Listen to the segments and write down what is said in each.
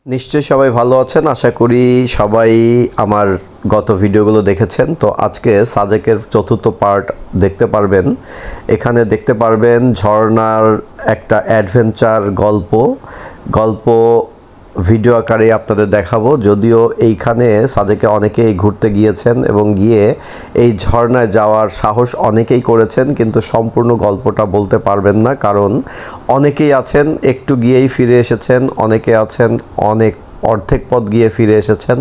নিশ্চয়ই সবাই ভালো আছেন। আশা করি সবাই আমার গত ভিডিওগুলো দেখেছেন। তো আজকে সাজেকের চতুর্থ পার্ট দেখতে পারবেন। এখানে দেখতে পারবেন ঝর্ণার একটা অ্যাডভেঞ্চার গল্প ভিডিও আকারে আপনাদের দেখাবো। যদিও এইখানে সাজেকে অনেকেই ঘুরতে গিয়েছেন এবং গিয়ে এই ঝর্ণায় যাওয়ার সাহস অনেকেই করেছেন, কিন্তু সম্পূর্ণ গল্পটা বলতে পারবেন না, কারণ অনেকেই আছেন একটু গিয়েই ফিরে এসেছেন, অনেকে আছেন অনেক অর্ধেক পথ গিয়ে ফিরে এসেছেন।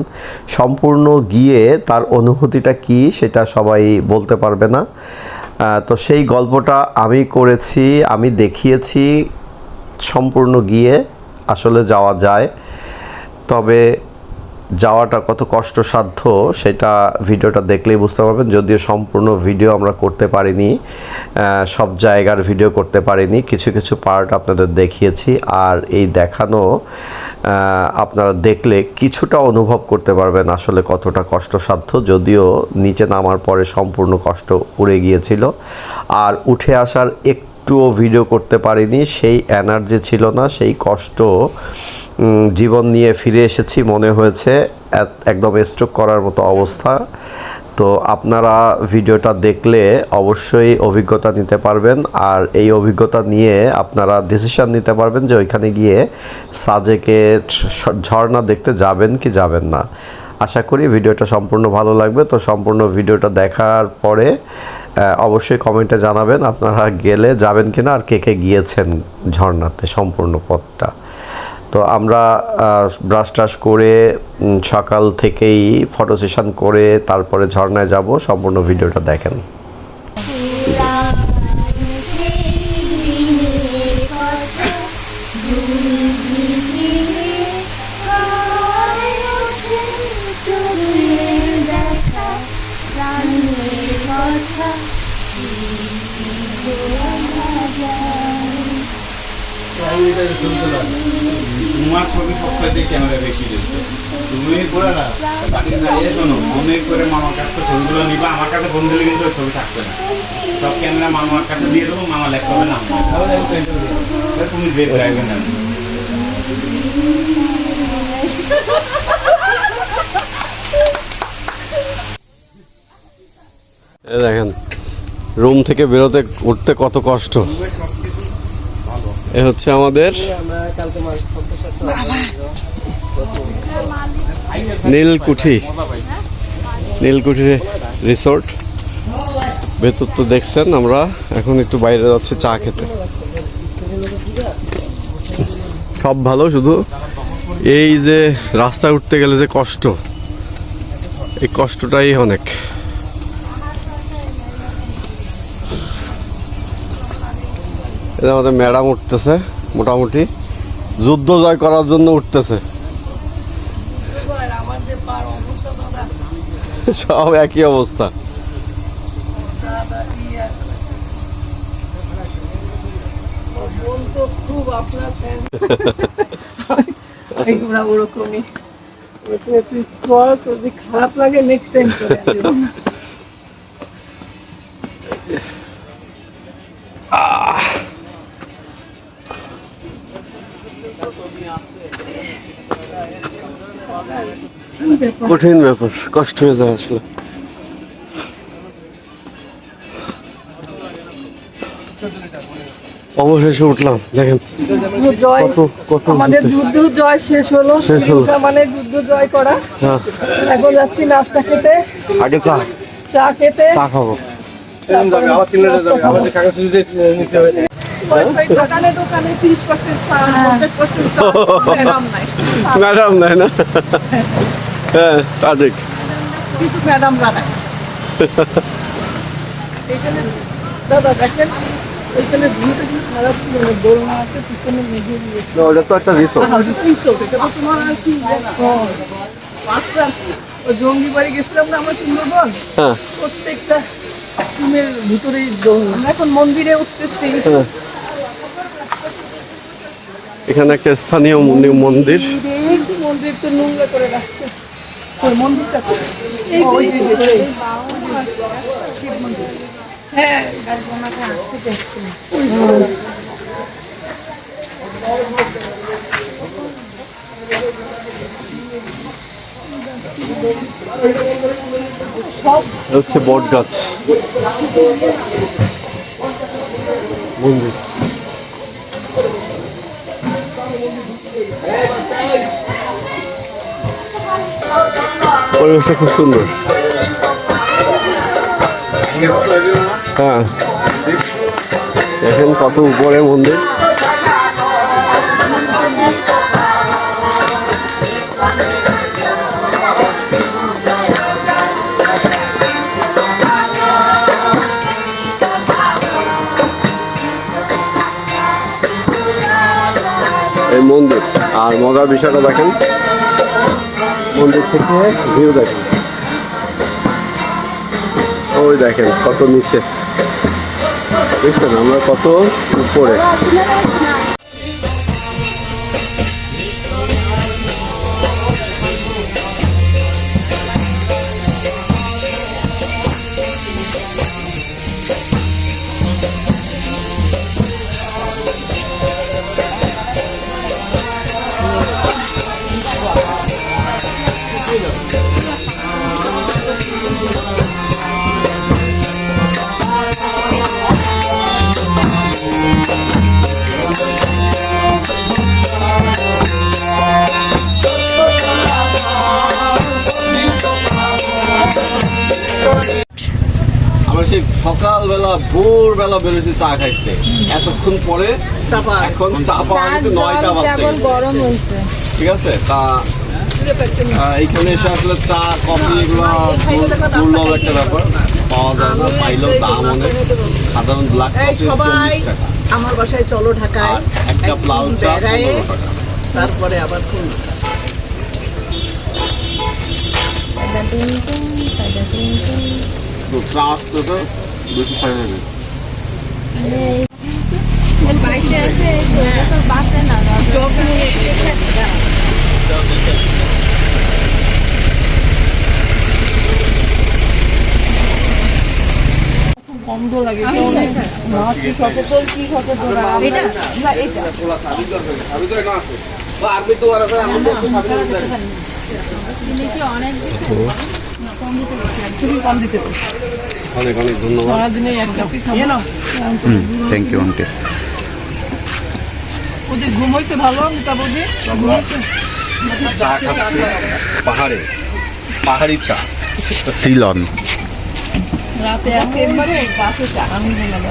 সম্পূর্ণ গিয়ে তার অনুভূতিটা কি সেটা সবাই বলতে পারবে না। তো সেই গল্পটা আমি করেছি, আমি দেখিয়েছি সম্পূর্ণ গিয়ে আসলে যাওয়া যায়, তবে যাওয়াটা কত কষ্টসাধ্য সেটা ভিডিওটা দেখলেই বুঝতে পারবেন। যদিও সম্পূর্ণ ভিডিও আমরা করতে পারিনি, সব জায়গার ভিডিও করতে পারিনি, কিছু কিছু পার্ট আপনাদের দেখিয়েছি। আর এই দেখানো আপনারা দেখলে কিছুটা অনুভব করতে পারবেন আসলে কতটা কষ্টসাধ্য। যদিও নিচে নামার পরে সম্পূর্ণ কষ্ট উড়ে গিয়েছিল, আর উঠে আসার একটুও ভিডিও করতে পারিনি, সেই এনার্জি ছিল না, সেই কষ্ট জীবন নিয়ে ফিরে এসেছি মনে হয়েছে, একদম স্ট্রোক করার মতো অবস্থা। তো আপনারা ভিডিওটা দেখলে অবশ্যই অভিজ্ঞতা নিতে পারবেন, আর এই অভিজ্ঞতা নিয়ে আপনারা ডিসিশন নিতে পারবেন যে ওইখানে গিয়ে সাজেকে ঝর্ণা দেখতে যাবেন কি যাবেন না। আশা করি ভিডিওটা সম্পূর্ণ ভালো লাগবে। তো সম্পূর্ণ ভিডিওটা দেখার পরে অবশ্যই কমেন্টে জানাবেন আপনারা গেলে যাবেন কিনা, আর কে কে গিয়েছেন ঝর্ণাতে সম্পূর্ণ পথটা। তো আমরা ব্রাশ টাশ করে সকাল থেকেই ফটো সেশন করে তারপরে ঝর্ণায় যাব। সম্পূর্ণ ভিডিওটা দেখেন। তোমার ছবি সবচাইতে ক্যামেরা বেশি দিচ্ছে। তুমি বলে না বাড়ি দাঁড়িয়ে শোনো, মনে করে মামার কাছে ছবিগুলো নিবা, আমার কাছে ফোন দিলে কিন্তু ওই ছবি থাকবে না। সব ক্যামেরা মামার কাছে দিয়ে দেবো, মামা ল্যাপটপে নাম তুমি যে ড্রাইভে নেন। দেখেন রুম থেকে বেরোতে উঠতে কত কষ্ট। এ হচ্ছে আমাদের নীলকুঠি রিসোর্ট। ভেতর তো দেখছেন। আমরা এখন একটু বাইরে যাচ্ছি চা খেতে। সব ভালো, শুধু এই যে রাস্তায় উঠতে গেলে যে কষ্ট, এই কষ্টটাই অনেক। আমাদের ম্যাডাম উঠতেছে, মোটামুটি যুদ্ধ জয় করার জন্য উঠতেছে। সব একই অবস্থা। খারাপ লাগে নেক্সট টাইম কঠিন ব্যাপার, কষ্ট হয়ে যায় আসলে। অবশেষে উঠলাম। দেখেন আমাদের যুদ্ধ জয় শেষ হলো, মানে যুদ্ধ জয় করা। এখন যাচ্ছি নাস্তা খেতে, আগে চা খেতে, চা খাবো। দোকানে 30% ম্যাডাম নাই না? হ্যাঁ তা ঠিক, কিন্তু ম্যাডাম বানায়। দাদা দেখেন এখানে ভিউটা কিন্তু খারাপ ছিল না, দোলনা আছে পিছনে মেঘে দিয়েছে। ওটা তো একটা রিসোর্ট। এটা তো তোমার আর কি ওই জঙ্গি বাড়ি গেছিলাম না আমরা সুন্দরবন, প্রত্যেকটা রুমের ভিতরেই আমরা এখন মন্দিরে উঠতেছি। এখানে একটা স্থানীয় মন্দির তো নোংরা করে রাখছে। ওই মন্দিরটা শিব মন্দির। হ্যাঁ হচ্ছে বট গাছ মন্দির। পরিবেশটা খুব সুন্দর। হ্যাঁ, দেখেন কত উপরে মন্দির। এই মন্দির, আর মজার বিষয়টা দেখেন, মন্দির থেকে ভিউ দেখেন, ওই দেখেন কত নিচে, দেখছেন আমরা কত উপরে। আমরা সেই সকালবেলা ভোরবেলা বেরোছি চা খাইতে, এতক্ষণ পরে এখন চা পাওয়া গেছে 9টা বাজতে। গরম হয়েছে। ঠিক আছে, তা এইখানে এসে আসলে চা কফি এগুলো দুর্লভ একটা ব্যাপার, পাওয়া যায় না, পাইলেও দাম অনেক। সাধারণ ব্ল্যাক কফি 40 টাকা, আমার বাসায় চলো ঢাকায়, আর এক কাপ লাল চা 15 টাকা। তারপরে আবার ফোন। তো চা আসতে তো বেশি খাই নেবে। বাইসে আছে তো বাসে না গন্ধ লাগে মাছ কি সচেতন কি সচেতন এটা না এটা চিনি কি অনেক খুবই কম দিতে পারে। অনেক অনেক ধন্যবাদ। সারাদিনে এক কাপই খাবো না। Thank you aunty. ওদের ঘুম হয়েছে ভালো মিতাবদি? চা খাচ্ছি পাহাড়ে, পাহাড়ি চা সিলন। রাতে আছে একবারে বাসে চা আমি বললাম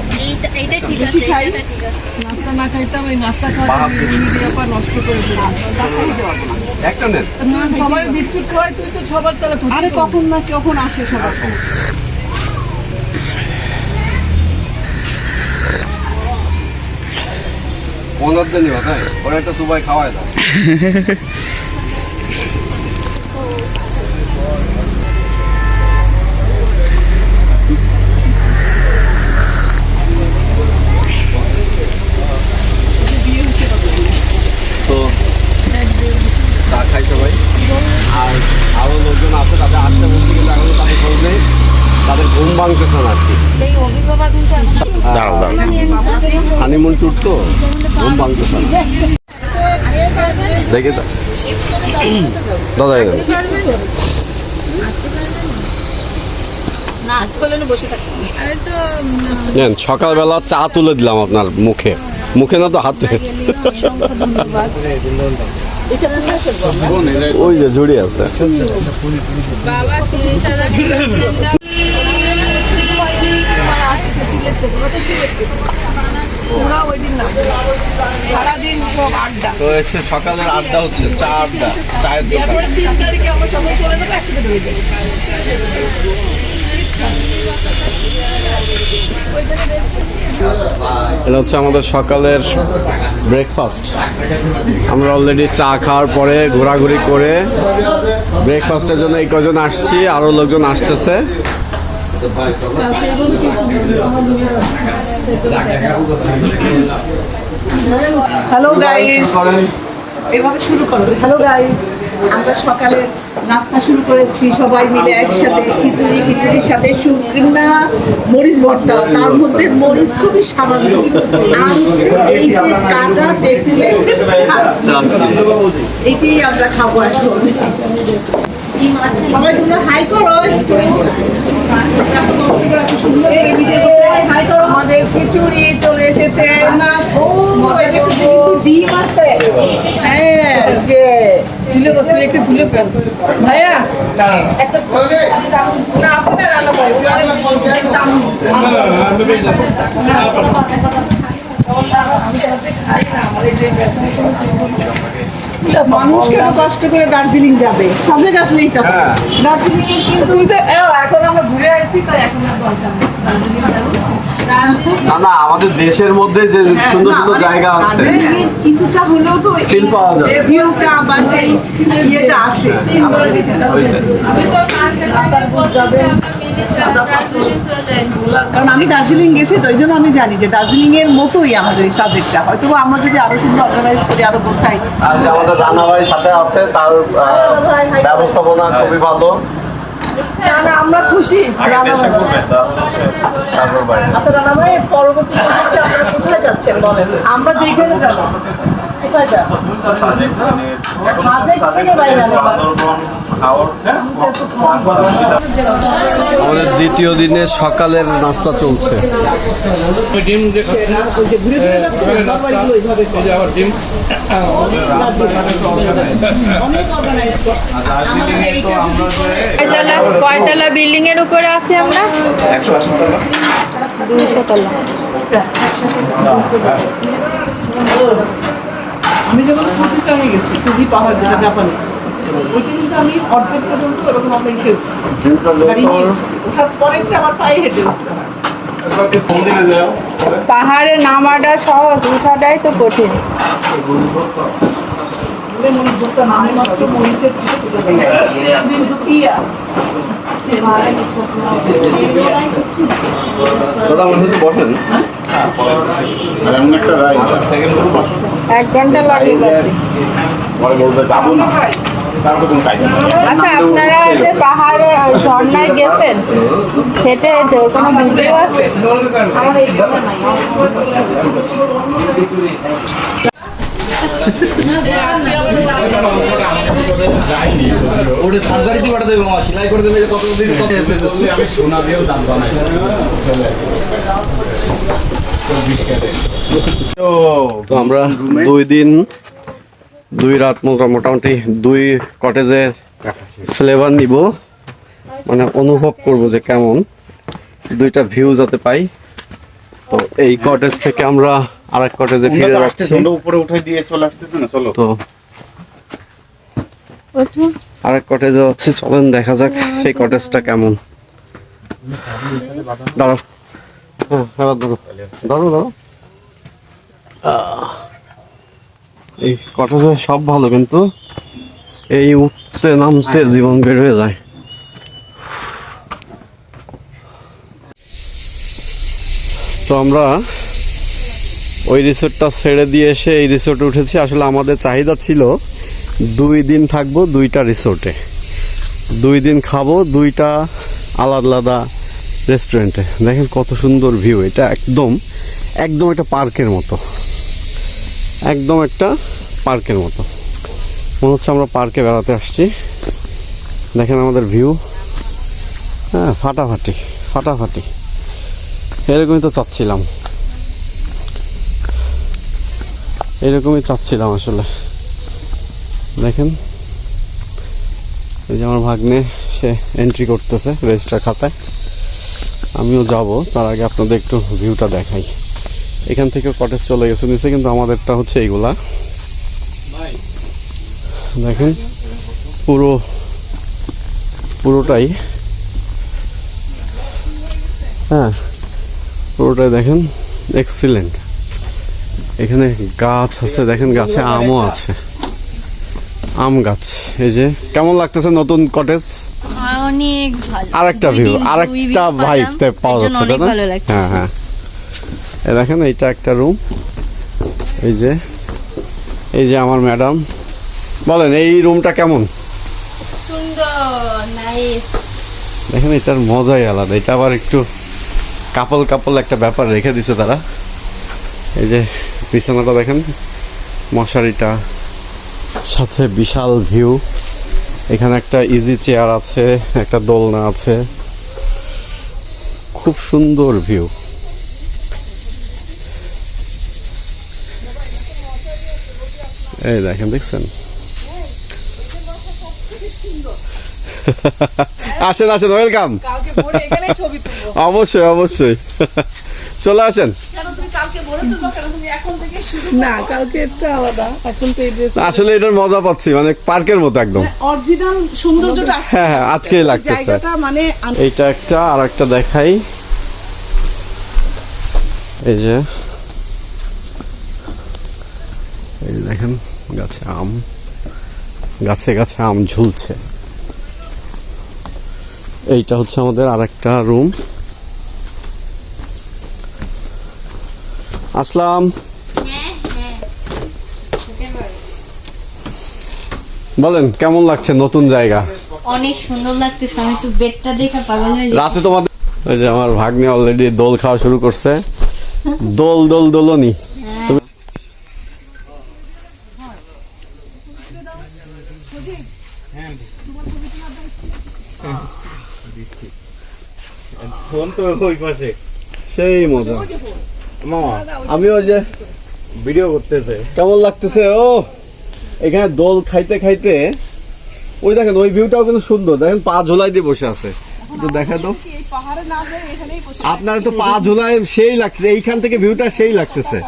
এইটা ঠিক বেশি আছে, খাই। এটা ঠিক আছে। নাস্তা না খাইতাম, এই নাস্তা খাওয়া মিডিয়া নষ্ট করে দিলাম। একটা নেন। সবাই বিস্কুট খাওয়াই, তুই তো সবার তারা আরে কখন না কখন আসে সবার। পনেরো দিন তাই ওরা একটা সুবাই খাওয়ায় দাও। তো চা খাই সবাই, আর আরো লোকজন আছে তাদের আসতে বলছি, কিন্তু এখনো তাদের খোঁজ নেই, তাদের ঘুম ভাঙতেছে না আর কি। সেই অভিভাবক কিন্তু এখন দাঁড়াও দাঁড়াও। হানিমুন ট্যুর তো ঘুম ভাঙতেছে না। দেখে তো দাদা না আজকাল বসে থাকি। আমি তো নেন, সকালবেলা চা তুলে দিলাম আপনার মুখে, মুখে না তো হাতে। ওই যে জুড়ে আছে। বাবা 30,000 টাকা ওরা ওই দিন না, সারাদিন সব আড্ডা। তো হচ্ছে সকালের আড্ডা, হচ্ছে চা আড্ডা, চায়ের দোকান। এরপরে 3 তারিখে আমরা সবাই চলে যাবো, একসাথে বেরিয়ে যাবো। এটা হচ্ছে আমাদের সকালের ব্রেকফাস্ট। আমরা অলরেডি চা খাওয়ার পরে ঘোরাঘুরি করে ব্রেকফাস্টের জন্য এই কজন আসছি, আরও লোকজন আসতেছে। হ্যালো গাইস, এভাবে শুরু করো। হ্যালো গাইস, আমরা সকালে নাস্তা শুরু করেছি সবাই মিলে একসাথে। খিচুড়ির সাথে শুকনা মরিচ ভর্তা, তার মধ্যে মরিচ খুবই সামান্য, আর হচ্ছে এই যে কাটা তেঁতুলের ঝাল, এইটাই আমরা খাবো এখন। সবাই তোমরা হাই করো একটু। এত কষ্ট করে এত সুন্দর করে ভিডিও করতে হয়, হাই করো। আমাদের খিচুড়ি চলে এসেছে না, ও এটার সাথে কিন্তু ডিম আছে। হ্যাঁ যে তুলে তুই একটু তুলে ফেল ভাইয়া একটা না আপনি রান্না করেন মানুষ কেন কষ্ট করে দার্জিলিং যাবে, সাজেক আসলেই তো দার্জিলিং এর কিন্তু তুই তো এখন আমরা ঘুরে আসছি তাই এখন আর দরকার নেই দার্জিলিং না না, আমাদের দেশের মধ্যে যে সুন্দর সুন্দর জায়গা আছে কিছুটা হলেও তো Feel পাওয়া যায়। ভিউটা বা সেই ইয়েটা আসে আমাদের এখানে। আমি তো কারণ আমি দার্জিলিং গেছি তো এই জন্য আমি জানি যে দার্জিলিং এর মতোই আমাদের এই সাবজেক্টটা, হয়তো আমরা যদি আরো সুন্দর অর্গানাইজ করি আরো গোছাই। আর যে আমাদের রানা ভাই সাথে আছে তার ব্যবস্থাপনা খুবই ভালো। না আমরা খুশি রানা ভাই। তারপর ভাই আচ্ছা রানা ভাই, পরবর্তী প্রজেক্টে আপনারা কোথায় যাচ্ছেন বলেন? আমরা যেখানে যাব। কোথায় যাব? সাজেক থেকে বাইরে না। আমাদের দ্বিতীয় দিনে সকালের নাস্তা চলছে। ওই যে ঘুরে ঘুরে যাচ্ছেন বাড়িগুলো এইভাবে করে। অনেক অর্গানাইজ করে। কয়তলা বিল্ডিং এর উপরে আছি আমরা? 200 তলা। আমি যখন ফুজি গেছি, ফুজি পাহাড় যেটা জাপানে, ওইটা কিন্তু আমি অর্ধেক পর্যন্ত এরকম আমরা এসে উঠছি, গাড়ি নিয়ে উঠছি। ওঠার পরে কি আমার পায়ে হেঁটে উঠতে হয়। পাহাড়ে নামাটা সহজ, উঠাটাই তো কঠিন। মনে করতাম আমি মাত্র মরিচের ছিল কিন্তু কি আছে দাদা আমার সাথে বসেন। 1 ঘন্টা লাগে যাচ্ছে। আচ্ছা, আপনারা যে পাহাড়ে ওই ঝর্ণায় গেছেন, হেঁটে হেঁটে ওর কোনো ভিডিও আছে? ওটা সার্জারিতে পাঠা দেবে মামা, সেলাই করে দেবে, কত দিন কত আছে। আমি সোনা দিয়েও দাম বানাই। তো আমরা 2 দিন 2 রাত মোটামুটি 2 কটেজের ফ্লেভার নিব, মানে অনুভব করব যে কেমন, 2টা ভিউ যাতে পাই। তো এই কটেজ থেকে আমরা আরেক কটেজে ফিরে যাচ্ছি। উপরে উঠে দিয়ে চলে আসতেছে না, চলো। তো আরেক কটেজে যাচ্ছি, চলেন দেখা যাক সেই কটেজটা কেমন। দাঁড়াও, হ্যাঁ দাঁড়াও দাঁড়াও দাঁড়াও। এই কটেজে সব ভালো, কিন্তু এই উঠতে নামতে জীবন বের হয়ে যায়। তো আমরা ওই রিসোর্টটা ছেড়ে দিয়ে এসে এই রিসোর্টে উঠেছি। আসলে আমাদের চাহিদা ছিল 2 দিন থাকবো 2টা রিসোর্টে, 2 দিন খাবো 2টা আলাদা আলাদা রেস্টুরেন্টে। দেখেন কত সুন্দর ভিউ, এটা একদম একদম একটা পার্কের মতো, একদম একটা পার্কের মতো মনে হচ্ছে আমরা পার্কে বেড়াতে আসছি। দেখেন আমাদের ভিউ, হ্যাঁ ফাটাফাটি ফাটাফাটি, এরকমই তো চাচ্ছিলাম, এরকমই চাচ্ছিলাম আসলে। দেখেন এই যে আমার ভাগ্নে, সে এন্ট্রি করতেছে রেজিস্টার খাতায়, আমিও যাব। তার আগে আপনাদের একটু ভিউটা দেখাই। এখান থেকে কটেজ চলে গেছে নিচে, কিন্তু আমাদেরটা হচ্ছে এইগুলা। দেখেন পুরোটাই, হ্যাঁ পুরোটাই দেখেন এক্সিলেন্ট। এখানে গাছ আছে, দেখেন গাছে আমও আছে, আম গাছ। এই যে কেমন লাগতেছে নতুন কটেজ? অনেক ভালো। আরেকটা ভিউ, আরেকটা ভাইব পাওয়া যাচ্ছে, তাই না? হ্যাঁ হ্যাঁ, এই দেখেন এইটা একটা রুম। এই যে আমার ম্যাডাম, বলেন এই রুমটা কেমন? সুন্দর, নাইস। দেখেন এটার মজাই আলাদা, এটা আবার একটু কাপল একটা ব্যাপার রেখে দিছে তারা। এই যে বিছানাটা দেখেন, মশারিটা, সাথে বিশাল ভিউ। এখানে একটা ইজি চেয়ার আছে, একটা দোলনা আছে, খুব সুন্দর ভিউ। এই দেখেন, দেখছেন? আসেন আসেন, ওয়েলকাম। কালকে ভোরে এখানেই ছবি তুলবো। অবশ্যই অবশ্যই, চলে আসেন। কেন তুমি কালকে ভোরে তুলবো? কেন তুমি এখন থেকে শুরু? না, কালকে এটা আলাদা, এখন তো এই ড্রেস। আসলে এটার মজা পাচ্ছি, মানে পার্কের মতো একদম। অরিজিনাল সৌন্দর্যটা আছে। হ্যাঁ হ্যাঁ, আজকেই লাগতেছে। জায়গাটা মানে এইটা একটা, আর একটা দেখাই। এই যে এই দেখেন, গাছে আম, গাছে গাছে আম ঝুলছে। এইটা হচ্ছে আমাদের আর একটা রুম। আসলাম, বলেন কেমন লাগছে নতুন জায়গা? অনেক সুন্দর লাগতেছে, আমি তো বেডটা দেখে পাগল হয়ে যাই। রাতে তোমাদের ওই যে আমার ভাগ্নে অলরেডি দোল খাওয়া শুরু করছে। দোল দোল দোলনি। ফোন তো ওই পাশে সেই মজা। মামা, আমি ওই যে ভিডিও করতেছে। কেমন লাগতেছে? ও এখানে দোল খাইতে খাইতে, ওই দেখেন ওই ভিউটাও কিন্তু সুন্দর। দেখেন পা ঝোলাই দিয়ে বসে আছে, একটু দেখা দাও। এই পাহাড়ে না যায়, এখানেই বসে। আপনার তো পা ঝোলায় সেই লাগছে, এইখান থেকে ভিউটা সেই লাগতেছে।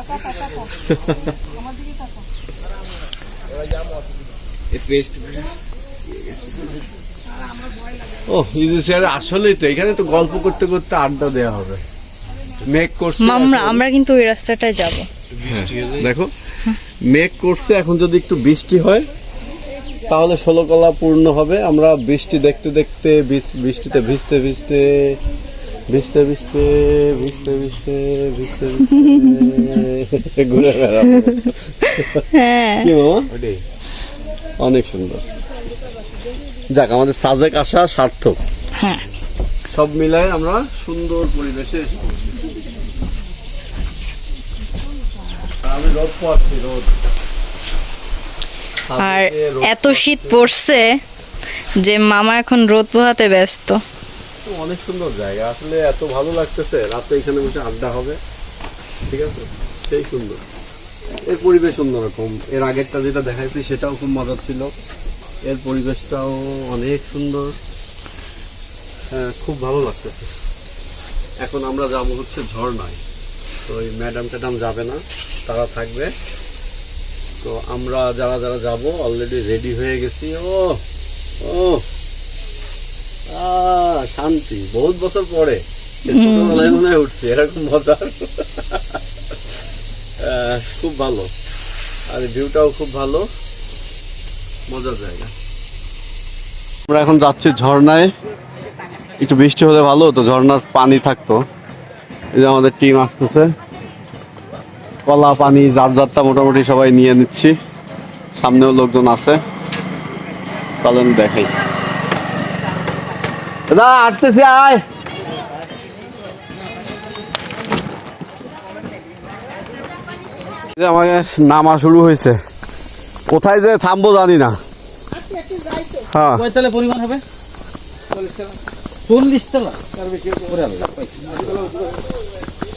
ও ইজি স্যার, আসলেই তো এখানে তো গল্প করতে করতে আড্ডা দেওয়া হবে। মেঘ করছে, আমরা কিন্তু ওই রাস্তাটায় যাব। দেখো মেঘ করছে, এখন যদি একটু বৃষ্টি হয় তাহলে 16 কলা পূর্ণ হবে। আমরা বৃষ্টি দেখতে দেখতে, বৃষ্টিতে ভিজতে ভিজতে, ভিজতে ভিজতে, ভিজতে ভিজতে, ভিজতে ভিজতে ঘুরে বেড়াবো। কি মামা, অনেক সুন্দর। যাক, আমাদের সাজেক আসা সার্থক। হ্যাঁ, সব মিলাই আমরা সুন্দর পরিবেশে এসেছি। আমি রোদ পাচ্ছি, রোদ। আর এত শীত পড়ছে যে মামা এখন রোদ পোহাতে ব্যস্ত। অনেক সুন্দর জায়গা, আসলে এত ভালো লাগতেছে। রাতে এখানে বসে আড্ডা হবে, ঠিক আছে, সেই সুন্দর। এর পরিবেশ অন্যরকম। এর আগেরটা যেটা দেখাইছি সেটাও খুব মজার ছিল। এর পরিবেশটাও অনেক সুন্দর, খুব ভালো লাগতেছে। এখন আমরা যাবো হচ্ছে ঝর্ণায়। তো এই ম্যাডাম ট্যাডাম যাবে না, তারা থাকবে। তো আমরা যারা যারা যাব অলরেডি রেডি হয়ে গেছি। ও ও শান্তি, বহুত বছর পরে ছোটবেলায় মনে হয় উঠছি, এরকম মজার। খুব ভালো, আর ভিউটাও খুব ভালো, মজার জায়গা। আমরা এখন যাচ্ছি ঝর্ণায়। একটু বৃষ্টি হলে ভালো হতো, ঝর্ণার পানি থাকতো। এই যে আমাদের টিম আসতেছে, কলা পানি যার যারটা মোটামুটি সবাই নিয়ে নিচ্ছি। সামনেও লোকজন আছে, চলেন দেখাই। দাদা আসতেছি, আয়। আমাকে নামা শুরু হয়েছে, কোথায় যে থামবো জানি না। হ্যাঁ, কয়তলা পরিমাণ হবে? 40 তলা।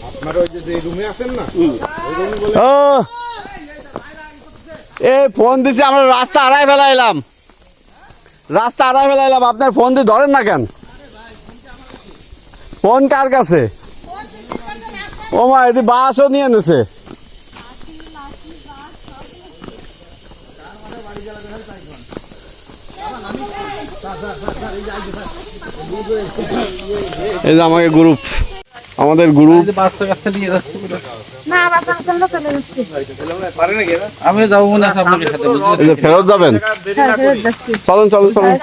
আপনারা ওই যে রুমে আছেন না, ও এ ফোন দিছি, আমরা রাস্তা আড়াই ফেলাইলাম, রাস্তা আড়াই ফেলাইলাম। আপনার ফোন দিয়ে ধরেন না কেন? ফোন কার কাছে? ও মা, এদি বাসও নিয়ে নেছে। এই যে আমাকে গ্রুপ, আমাদের গ্রুপ। বাচ্চা কাচ্চা নিয়ে যাচ্ছে পুরো। না, বাসা চলে যাচ্ছে। আমি যাবো মনে আছে আপনাদের সাথে, বুঝলেন? এই যে ফেরত যাবেন, চলেন চলেন চলেন।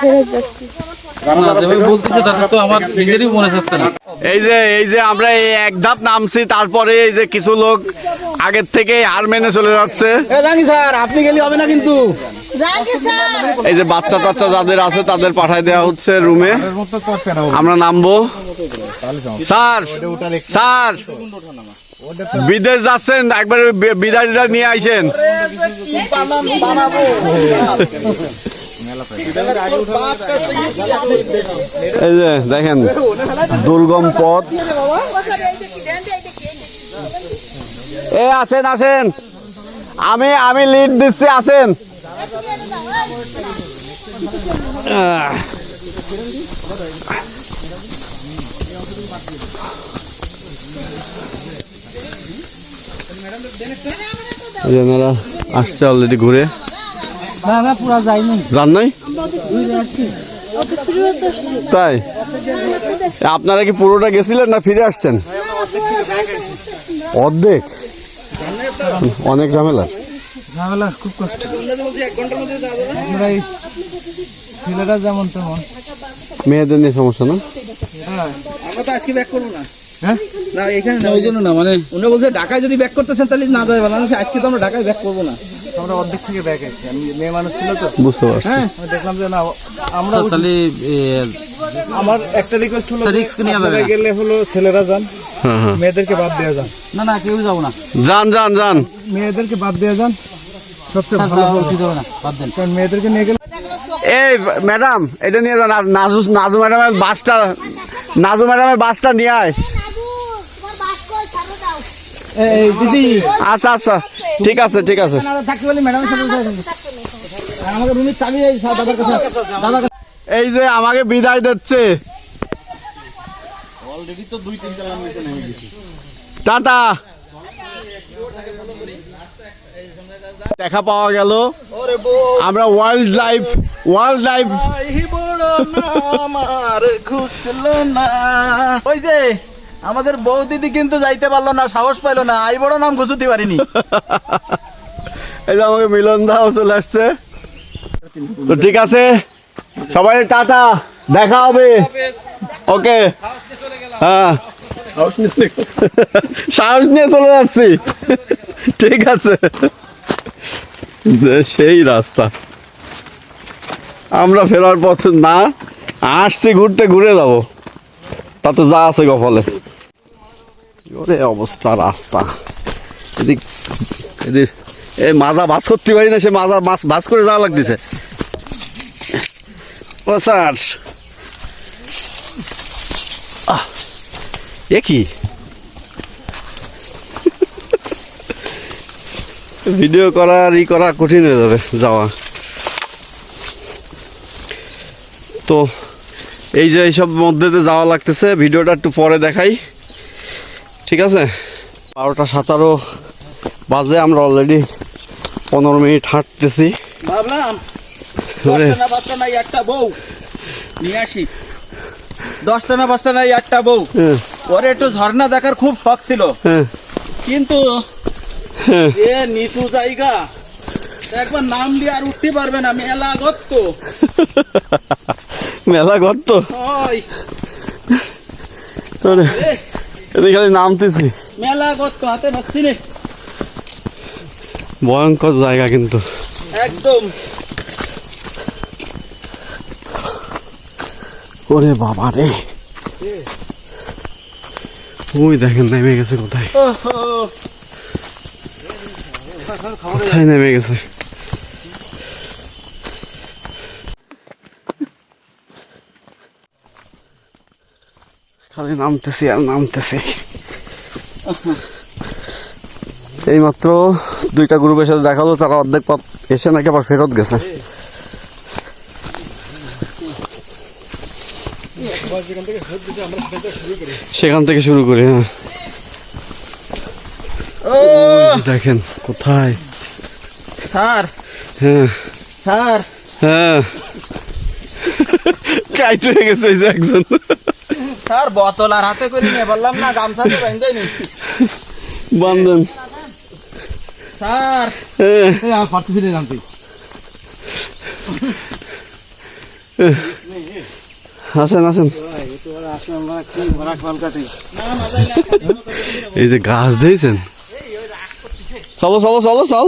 বলতেছে তাতে তো আমার নিজেরই মনে থাকছে না। এই যে আমরা এই এক ধাপ নামছি, তারপরে এই যে কিছু লোক আগের থেকে হার মেনে চলে যাচ্ছে। জানি স্যার, আপনি গেলে হবে না কিন্তু। এই যে বাচ্চা টাচ্চা যাদের আছে তাদের পাঠায় দেওয়া হচ্ছে রুমে। আমরা নামবো। স্যার স্যার, বিদেশ যাচ্ছেন, একবার বিদায় নিয়ে আইসেন। এই যে দেখেন দুর্গম পথ। এ আসেন আসেন, আমি লিড দিচ্ছি, আসেন। এনারা আসছে অলরেডি ঘুরে। যান নাই তাই? আপনারা কি পুরোটা গেছিলেন না ফিরে আসছেন? অর্ধেক? অনেক ঝামেলা। খুব কষ্ট। ছেলেরা যেমন তেমন, মেয়েদের নিয়ে সমস্যা না? আমরা তো আজকে ব্যাক করবো না। হ্যাঁ না এখানে না, ওই জন্য না, মানে উনি বলছে ঢাকায় যদি ব্যাক করতেছেন তাহলে না যাবে ভালো। আজকে তো আমরা ঢাকায় ব্যাক করবো না, আমরা অর্ধেক থেকে ব্যাক এসেছি। আমি মেয়ে মানুষ ছিল তো, বুঝতে পারছি। হ্যাঁ দেখলাম যে না আমরা তাহলে আমার একটা রিকোয়েস্ট হলো রিস্ক নিয়ে যাবে গেলে হলো ছেলেরা যান, মেয়েদেরকে বাদ দেওয়া যান। না না কেউ যাবো না, যান যান যান, মেয়েদেরকে বাদ দেওয়া যান, সবচেয়ে ভালো হবে না, বাদ দেন, কারণ মেয়েদেরকে নিয়ে গেলে। এই ম্যাডাম এটা নিয়ে যান। আর নাজু ম্যাডামের বাসটা নিয়ে আয়। দিদি আচ্ছা আচ্ছা ঠিক আছে ঠিক আছে। থাকতে বলি ম্যাডামের সাথে আমাকে রুমের চাবি দাদার কাছে, দাদার কাছে। এই যে আমাকে বিদায় দিচ্ছে। অলরেডি তো 2-3টা লাইন নেমে গেছি। টাটা। দেখা পাওয়া গেল। আমরা ওয়াইল্ড লাইফ ওই যে আমাদের বউ দিদি কিন্তু যাইতে পারলো না, সাহস পাইলো না, আই বড় নাম ঘুষুতে পারিনি। এই যে আমাকে মিলন দাও চলে আসছে। তো ঠিক আছে সবাই টাটা, দেখা হবে। ওকে হ্যাঁ, সাহস নিয়ে চলে যাচ্ছি। ঠিক আছে, সেই রাস্তা আমরা ফেরার পথে না, আসছি ঘুরতে, ঘুরে যাবো, তাতে যা আছে কপালে। ওরে অবস্থা রাস্তা, এদিক এদিক এই মাজা বাস করতে পারি না, সে মাজা বাস করে যাওয়া লাগতেছে। ও স্যার এ কি ভিডিও করা কঠিন হয়ে যাবে যাওয়া। তো এই যে এইসব মধ্যে যাওয়া লাগতেছে, ভিডিওটা একটু পরে দেখাই, ঠিক আছে? 12টা 17 বাজে, আমরা অলরেডি 15 মিনিট হাঁটতেছি। ভাবলাম 10টা না একটা বউ নিয়ে আসি, 10টা না 5টা নাই একটা বউ। ওরে একটু ঝর্ণা দেখার খুব শখ ছিল, কিন্তু এ নিচু জায়গা, একবার নাম দিয়ে আর উঠতে পারবে না, মেলা গর্ত। মেলা গর্ত, খালি নামতেছি, মেলা গর্ত, হাতে পাচ্ছি না, ভয়ঙ্কর জায়গা কিন্তু একদম। ওরে বাবা রে, ওই দেখেন নেমে গেছে কোথায়, কোথায় নেমে গেছে। খালি নামতেছি আর নামতেছি। এইমাত্র 2টা গ্রুপের সাথে দেখা হলো, তারা অর্ধেক পথ এসে নাকি আবার ফেরত গেছে। সেখান থেকে শুরু করি, হ্যাঁ দেখেন কোথায়। স্যার হ্যাঁ স্যার হ্যাঁ, কাইতে গেছে এই যে একজন। স্যার বোতল আর হাতে করে নিয়ে বললাম না, গামছা তো বাঁধেই নি বান্ধন। স্যার হ্যাঁ পারতেছিলেন জানতে। আসেন আসেন, এই যে গাছ দিয়েছেন, চলো চলো চলো চল।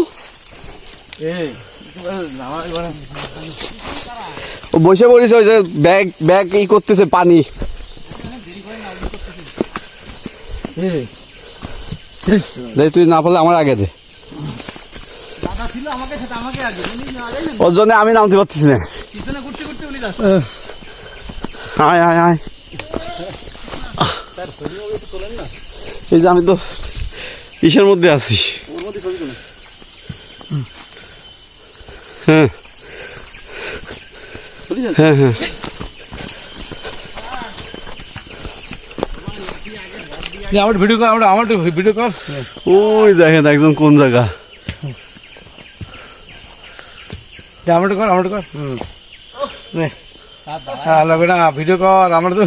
ও বসে পড়িস, ওই যে ব্যাগ ব্যাগ ই করতেছে পানি। তুই না পারলে আমার আগে দে, ওর জন্য আমি নামতে পারতেছি না। আয় আয় আয়, এই যে আমি তো ইসের মধ্যে আছি। হ্যাঁ হ্যাঁ হ্যাঁ, আমার ভিডিও কর, আমার ভিডিও কর। ওই দেখেন একজন কোন জায়গা। আমার কর, আমার কর। হ্যাঁ লাগবে না, ভিডিও কর। আমরা তো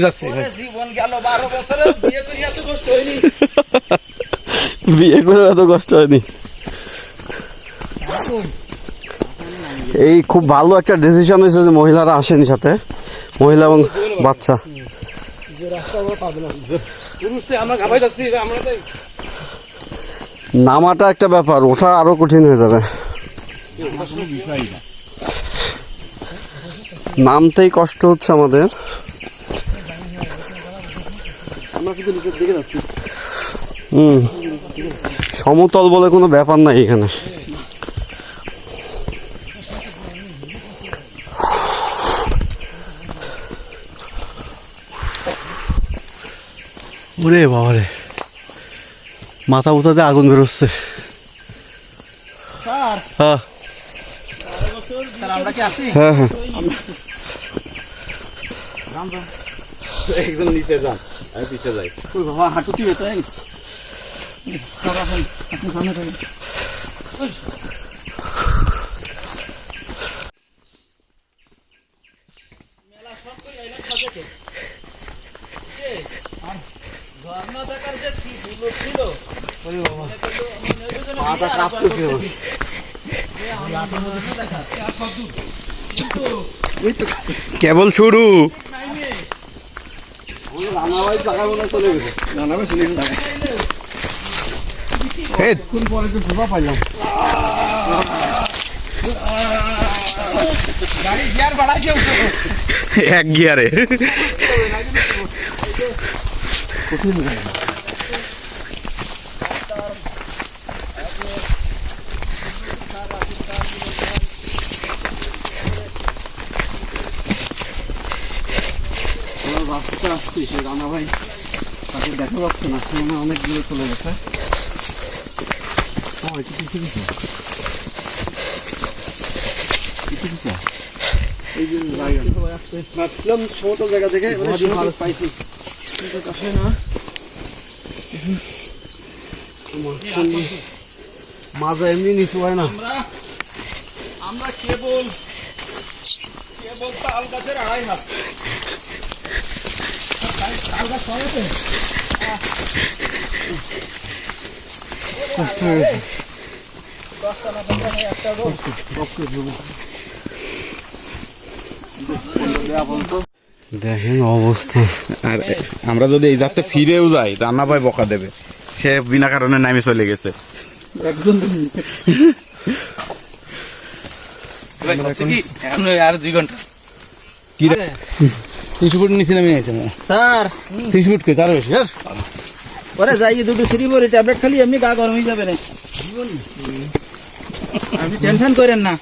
যাচ্ছে জীবন গেল 12 বছরে, বিয়ে করে এত কষ্ট হয়নি। বিয়ে করে এত কষ্ট হয়নি। এই খুব ভালো একটা ডিসিশন হয়েছে যে মহিলারা আসেনি সাথে, মহিলা এবং বাচ্চা। নামাটা একটা ব্যাপার, ওঠা আরো কঠিন হয়ে যাবে। নামতেই কষ্ট হচ্ছে আমাদের। সমতল বলে কোনো ব্যাপার নাই এখানে। ওরে বাবারে, মাথা উঠাতে আগুন বেরোচ্ছে। হ্যাঁ আমরা কি আছি? হ্যাঁ হ্যাঁ, একজন নিচে যান, আমি পিছে যাই। বাবা হাঁটু কি বেঁচে মাথা কাঁপতেছে। কেবল শুরু। এক গিয়ারে রাস্তাতে আসছি, সে রানা ভাই তাকে দেখা যাচ্ছে না, সে অনেক দূরে চলে গেছে। এই যে ভাবছিলাম সমতল জায়গা থেকে পাইছি, কিন্তু আসে না। মাজা এমনি নিচু হয় না। আমরা কেবল তাল গাছের আড়াই হাত। তাল গাছ সরাতে দেখেন অবস্থা। আর আমরা যদি এই যাত্রা ফিরেও যাই, রান্না ভাই বকা দেবে, সে বিনা কারণে নামে চলে গেছে। একজন আর 2 ঘন্টা কি 30 ফুট নিচে নামে গেছে স্যার। 30 ফুট কে তার বেশি স্যার। পরে যাই দুটো সিঁড়ি পরে ট্যাবলেট খালি এমনি গা গরম হয়ে যাবে না, আপনি টেনশন করেন না।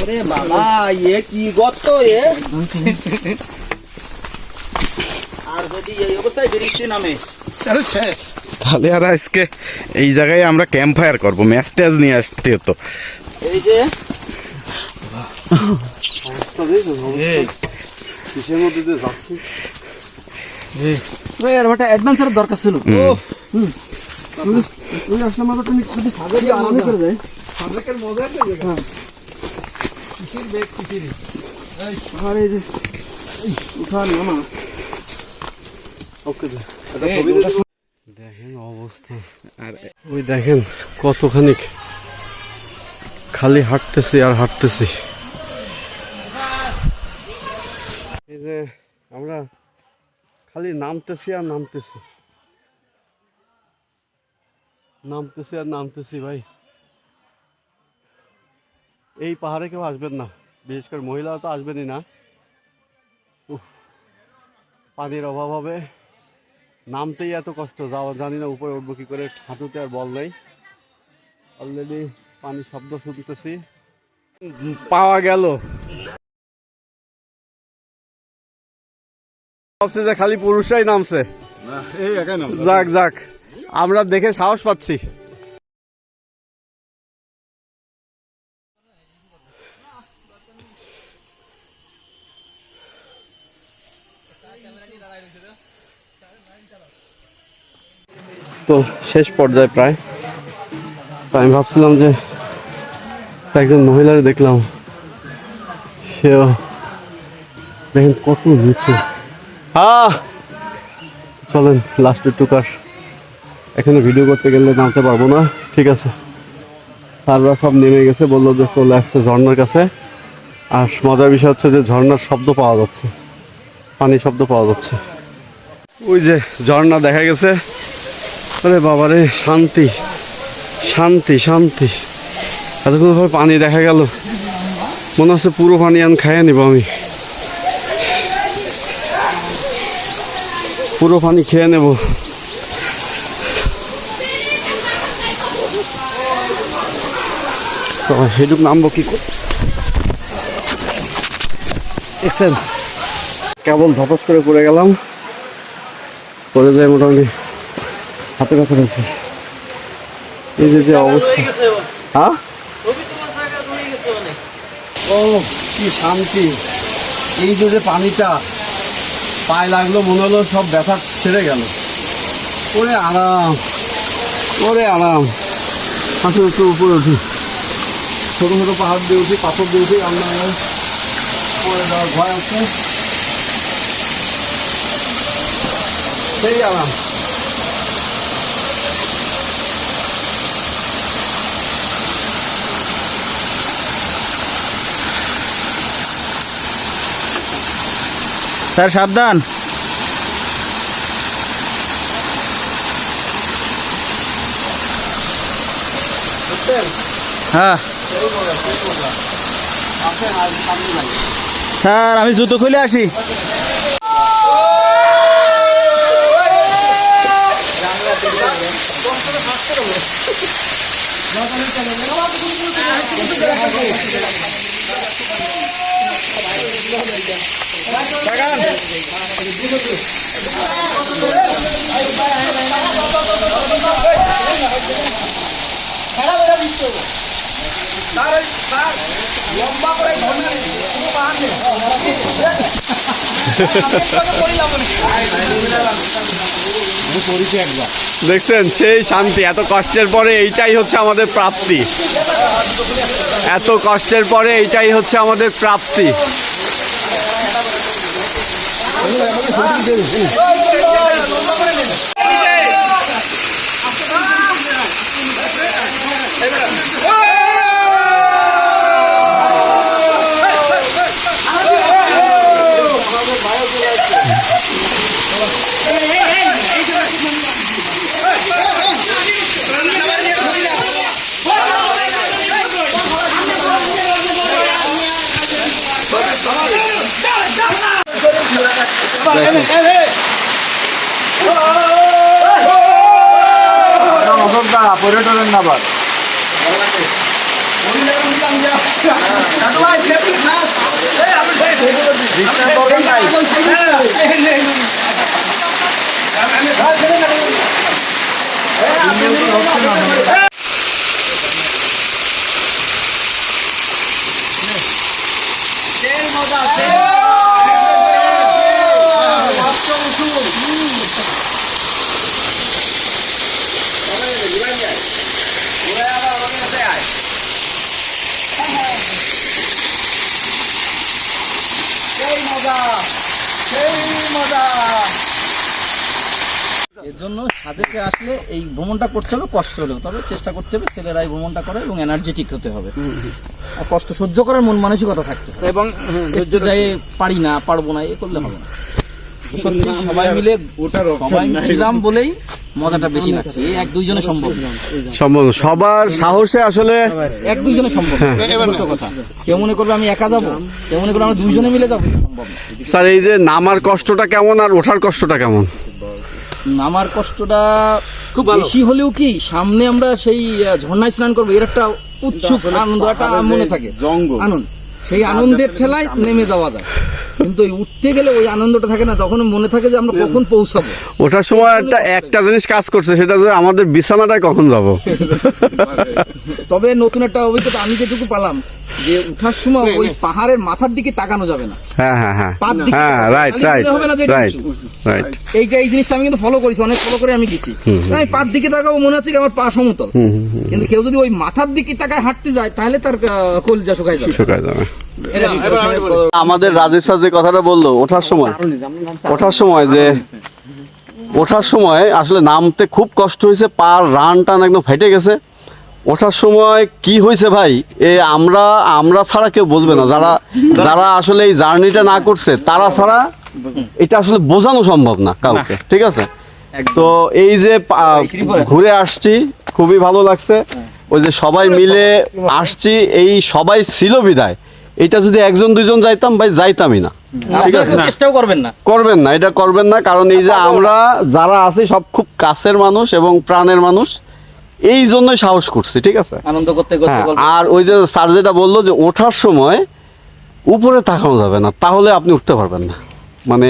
ওরে বাবা, এ কি গর্ত এ! আর যদি এই অবস্থায় বৃষ্টি নামে তাহলে আর আজকে এই জায়গায় আমরা ক্যাম্প ফায়ার করবো, ম্যাচ ট্যাচ নিয়ে আসতে হতো। এই যে কিসের মধ্যে দিয়ে যাচ্ছি। এর একটা অ্যাডভান্সের দরকার ছিল। আসলাম আবার তুমি যদি সাজেকে আরামে করে দেয়। সাজেকের মজা আছে হ্যাঁ, কিসির বেগ কিসিরই। আর এই যে উঠান না। ওকে, দেখেন অবস্থা। আর ওই দেখেন কতখানি খালি হাঁটতেছি আর হাঁটতেছি। এই যে আমরা খালি নামতেছি আর নামতেছি, নামতেছি আর নামতেছি। ভাই এই পাহাড়ে কেউ আসবেন না, বিশেষ করে মহিলারা তো আসবেনই না। পানির অভাব হবে, নামতেই এত কষ্ট, যাওয়া জানি না উপরে উঠবো কি করে, হাঁটুতে আর বল নেই। অলরেডি পানির শব্দ শুনতেছি, পাওয়া গেল। ভাবছি যে খালি পুরুষরাই নামছে। যাক যাক, আমরা দেখে সাহস পাচ্ছি। তো শেষ পর্যায়ে প্রায়, আমি ভাবছিলাম যে একজন মহিলার দেখলাম, সেও দেখেন কত নিচে। চলেন লাস্টের টুকার, এখানে ভিডিও করতে গেলে নামতে পারবো না, ঠিক আছে। তাররা সব নেমে গেছে, বললো যে চলে আসছে ঝর্ণার কাছে। আর মজার বিষয় হচ্ছে যে ঝর্ণার শব্দ পাওয়া যাচ্ছে, পানির শব্দ পাওয়া যাচ্ছে। ওই যে ঝর্ণা দেখা গেছে। আরে বাবারে, শান্তি শান্তি শান্তি। এতক্ষণ পর পানি দেখা গেল, মনে হচ্ছে পুরো পানি আমি খাইয়ে নিব। আমি পুরো পানি খেয়ে নেব। সেটুক নামবো কি করে, দেখছেন? কেবল ধপস করে পড়ে গেলাম, পড়ে যায় মোটামুটি হাতে ব্যথা রয়েছে। এই যে অবস্থা, হ্যাঁ, ও কি শান্তি। এই যে পানিটা পায়ে লাগলো, মনে হলো সব ব্যথা ছেড়ে গেল। ওরে আরাম, ওরে আরাম। আসলে একটু উপরে উঠি, ছোটো ছোটো পাহাড় দিয়ে উঠি, পাথর দিয়ে উঠি, আমরা পরে যাওয়ার ভয় আছে। সেই আরাম। স্যার সাবধান। হ্যাঁ স্যার, আমি জুতো খুলে আসি। দেখছেন সেই শান্তি। এত কষ্টের পরে এইটাই হচ্ছে আমাদের প্রাপ্তি, এত কষ্টের পরে এইটাই হচ্ছে আমাদের প্রাপ্তি। পর্যটনের নাবার এর জন্য সাজেকে আসলে এই ভ্রমণটা করতে হবে, কষ্ট হলেও তবে চেষ্টা করতে হবে। ছেলেরা এই ভ্রমণটা করে এবং এনার্জেটিক হতে হবে, আর কষ্ট সহ্য করার মন মানসিকতা থাকতে হবে। এবং ধৈর্য যায় পারি না, পারবো না, এ করলে হবে না। সত্যি সবাই মিলে সবাই ছিলাম বলেই মজাটা বেশি লাগছে। এই এক দুইজনে সম্ভব সম্ভব, সবার সাহসে আসলে এক দুইজনে সম্ভব না। কথা কেউ মনে করবে আমি একা যাবো, কেউ মনে করবে আমরা দুইজনে মিলে যাবো, সম্ভব না। স্যার এই যে নামার কষ্টটা কেমন আর ওঠার কষ্টটা কেমন? নামার কষ্টটা খুব বেশি হলেও কি সামনে আমরা সেই ঝর্ণায় স্নান করবো, এর একটা উৎসুক আনন্দ একটা মনে থাকে, জঙ্গল আনন্দ, সেই আনন্দের ঠেলায় নেমে যাওয়া যায়, কিন্তু ওই উঠতে গেলে ওই আনন্দটা থাকে না, তখন মনে থাকে যে আমরা কখন পৌঁছাবো। ওঠার সময় একটা জিনিস কাজ করছে, সেটা যে আমাদের বিছানাটায় কখন যাব। তবে নতুন একটা অভিজ্ঞতা আমি যেটুকু পেলাম, যে উঠার সময় ওই পাহাড়ের মাথার দিকে তাকানো যাবে না, হ্যাঁ হ্যাঁ হ্যাঁ পাত দিকে হ্যাঁ, রাইট তাকালে রাইট মনে হবে না যে এটা রাইট উঁচু। রাইট। এই জিনিসটা আমি কিন্তু ফলো করেছি, অনেক ফলো করে আমি গেছি। আমি পাত দিকে তাকাবো, মনে হচ্ছে কি আমার পা সমতল, কিন্তু কেউ যদি ওই মাথার দিকে তাকায় হাঁটতে যায় তাহলে তার কলজা শুকায় যাবে। শুকায় যাবে। এটা আমাদের রাজীব স্যার যে কথাটা বললো ওঠার সময় যে ওঠার সময় আসলে নামতে খুব কষ্ট হয়েছে, পার রান টান একদম ফেটে গেছে। ওঠার সময় কি হয়েছে ভাই, আমরা ছাড়া কেউ বুঝবে না, যারা আসলে এই জার্নিটা না করছে তারা ছাড়া এটা আসলে বোঝানো সম্ভব না কাউকে, ঠিক আছে? তো এই যে ঘুরে আসছি, খুবই ভালো লাগছে। ওই যে সবাই মিলে আসছি, এই সবাই ছিল বিদায়, এটা যদি একজন দুইজন যাইতাম ভাই, যাইতামই না, ঠিক আছে? চেষ্টাও করবেন না, এটা করবেন না, কারণ এই যে আমরা যারা আছি সব খুব কাছের মানুষ এবং প্রাণের মানুষ, এই জন্যই সাহস করছি, ঠিক আছে? আনন্দ করতে করতে হ্যাঁ, গল্প। আর ওই যে স্যার যেটা বললো যে ওঠার সময় উপরে তাকানো যাবে না, তাহলে আপনি উঠতে পারবেন না। মানে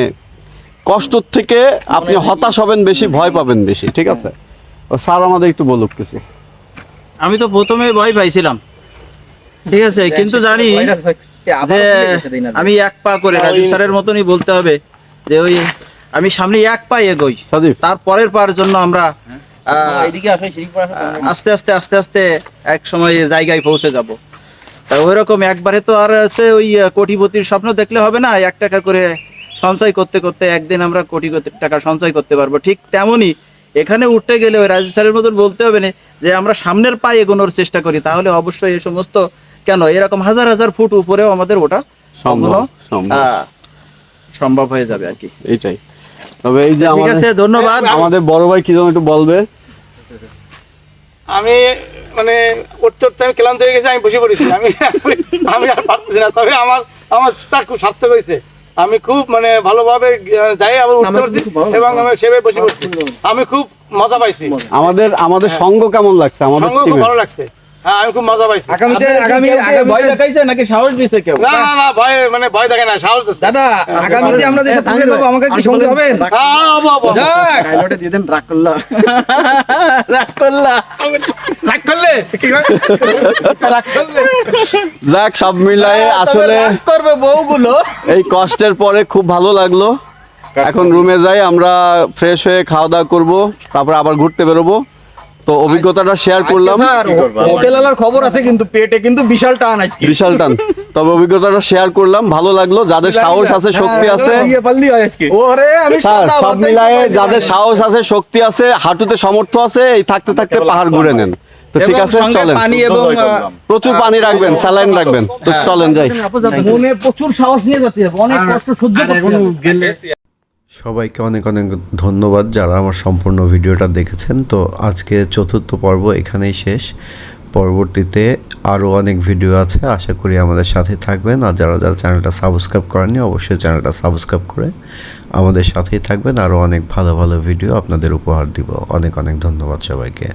কষ্টর থেকে আপনি হতাশ হবেন বেশি, ভয় পাবেন বেশি, ঠিক আছে? ও স্যার আমাদের একটু বলুক কিছু। আমি তো প্রথমে ভয় পাইছিলাম, ঠিক আছে, কিন্তু জানি যে আমি এক পা করে রাজীব স্যারের মতনই বলতে হবে যে ওই আমি সামনে এক পা এগোই, সাদীপ, তার পরের পার জন্য আমরা আস্তে আস্তে আস্তে আস্তে এক সময় জায়গায় পৌঁছে যাব। তা ওই রকম একবারে তো আর হচ্ছে ওই কোটিপতির স্বপ্ন দেখলে হবে না, 1 টাকা করে সঞ্চয় করতে করতে একদিন আমরা কোটি টাকা সঞ্চয় করতে পারবো। ঠিক তেমনই এখানে উঠতে গেলে ওই রাজীব স্যারের মতন বলতে হবে না যে আমরা সামনের পায়ে এগোনোর চেষ্টা করি, তাহলে অবশ্যই এই সমস্ত কেন এরকম হাজার হাজার ফুট উপরেও আমাদের ওটা সম্ভব হয়ে যাবে আর কি, এইটাই। তবে এই যে ঠিক আছে, ধন্যবাদ। আমাদের বড় ভাই কি যেন একটু বলবে। আমি মানে উঠতে উঠতে আমি ক্লান্ত হয়ে গেছি, আমি বসে পড়েছি, আমি আর পারতেছি না। তবে আমার খুব সার্থক হয়েছে, আমি খুব মানে ভালোভাবে যাই আবার উঠতে পারছি এবং আমি সেভাবে বসে পড়ছি, আমি খুব মজা পাইছি। আমাদের সঙ্গ কেমন লাগছে? আমাদের সঙ্গ খুব ভালো লাগছে, হ্যাঁ আমি খুব মজা পাইছি। আগামী ভয় দেখাইছে নাকি সাহস দিছে কেউ? না ভয় দেখে না, সাহস দিচ্ছে। দাদা, আগামীতে আমরা যে সাথে যাবো, আমাকে কি সঙ্গে হবেন? ডায়লগটা দিয়ে দেন, রাগ করলা রাগ করলে কি হয়? রাগ করলে যাক, সব মিলায়ে আসলে করবে বউগুলো। এই কষ্টের পরে খুব ভালো লাগলো। এখন রুমে যাই, আমরা ফ্রেশ হয়ে খাওয়া দাওয়া করবো, তারপর আবার ঘুরতে বেরোবো। তো অভিজ্ঞতাটা শেয়ার করলাম। হোটেলার খবর আছে কিন্তু পেটে কিন্তু বিশাল টান আজকে, বিশাল টান। তবে অভিজ্ঞতাটা শেয়ার করলাম, ভালো লাগলো। যাদের সাহস আছে, শক্তি আছে, ওরে আমি স্যার সব মিলায়ে যাদের সাহস আছে, শক্তি আছে, হাঁটুতে সামর্থ্য আছে, এই থাকতে থাকতে পাহাড় ঘুরে নেন। তো ঠিক আছে, চলেন। পানি এবং প্রচুর পানি রাখবেন, স্যালাইন রাখবেন। তো চলেন যাই। মনে প্রচুর সাহস নিয়ে যেতে হবে, অনেক কষ্ট সহ্য করতে হবে। সবাইকে অনেক অনেক ধন্যবাদ যারা আমার সম্পূর্ণ ভিডিওটা দেখেছেন। তো আজকে 4র্থ পর্ব এখানেই শেষ। পরবর্তীতে আরও অনেক ভিডিও আছে, আশা করি আমাদের সাথে থাকবেন। আর যারা চ্যানেলটা সাবস্ক্রাইব করেননি, অবশ্যই চ্যানেলটা সাবস্ক্রাইব করে আমাদের সাথেই থাকবেন। আরও অনেক ভালো ভালো ভিডিও আপনাদের উপহার দিব। অনেক অনেক ধন্যবাদ সবাইকে।